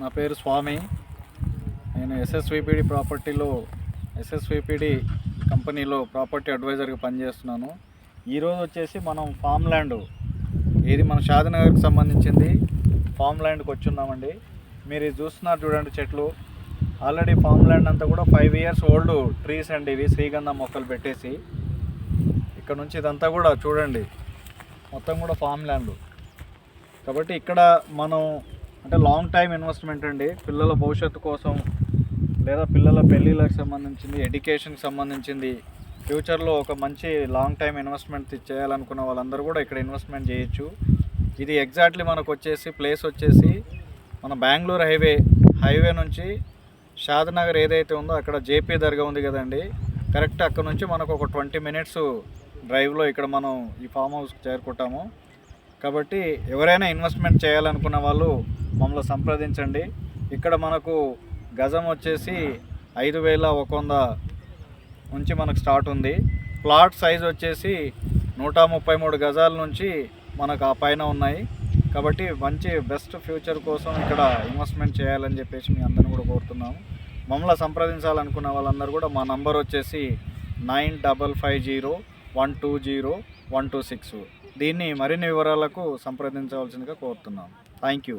నా పేరు స్వామి. నేను ఎస్ఎస్విపిడి కంపెనీలో ప్రాపర్టీ అడ్వైజర్గా పనిచేస్తున్నాను. ఈరోజు వచ్చేసి మనం ఫామ్ ల్యాండ్, ఇది మన షాదనగర్కి సంబంధించింది ఫామ్ ల్యాండ్కి వచ్చున్నామండి. మీరు ఇది చూస్తున్నారు చూడండి, చెట్లు ఆల్రెడీ ఫామ్ ల్యాండ్ అంతా కూడా 5 years ఓల్డ్ ట్రీస్ అండి. ఇవి శ్రీగంధం మొక్కలు పెట్టేసి ఇక్కడ నుంచి ఇదంతా కూడా చూడండి, మొత్తం కూడా ఫామ్ ల్యాండ్. కాబట్టి ఇక్కడ మనం అంటే లాంగ్ టైం ఇన్వెస్ట్మెంట్ అండి. పిల్లల భవిష్యత్తు కోసం లేదా పిల్లల పెళ్ళిళ్ళకి సంబంధించింది, ఎడ్యుకేషన్కి సంబంధించింది, ఫ్యూచర్లో ఒక మంచి లాంగ్ టైం ఇన్వెస్ట్మెంట్ చేయాలనుకున్న వాళ్ళందరూ కూడా ఇక్కడ ఇన్వెస్ట్మెంట్ చేయొచ్చు. ఇది ఎగ్జాక్ట్లీ మనకు వచ్చేసి ప్లేస్ వచ్చేసి మన బెంగళూరు హైవే నుంచి షాద్నగర్ ఏదైతే ఉందో అక్కడ జేపీ దర్గా ఉంది కదండి, కరెక్ట్ అక్కడ నుంచి మనకు ఒక 20 minutes డ్రైవ్లో ఇక్కడ మనం ఈ ఫామ్ హౌస్కి చేరుకుంటాము. కాబట్టి ఎవరైనా ఇన్వెస్ట్మెంట్ చేయాలనుకున్న వాళ్ళు మమ్మల్ని సంప్రదించండి. ఇక్కడ మనకు గజం వచ్చేసి 5,100 నుంచి మనకు స్టార్ట్ ఉంది. ప్లాట్ సైజ్ వచ్చేసి 133 గజాల నుంచి మనకు ఆ పైన ఉన్నాయి. కాబట్టి మంచి బెస్ట్ ఫ్యూచర్ కోసం ఇక్కడ ఇన్వెస్ట్మెంట్ చేయాలని చెప్పేసి మీ అందరిని కూడా కోరుతున్నాము. మమ్మల్ని సంప్రదించాలనుకున్న వాళ్ళందరూ కూడా మా నంబర్ వచ్చేసి 9550120126. దీన్ని మరిన్ని వివరాలకు సంప్రదించవలసిందిగా కోరుతున్నాము. Thank you.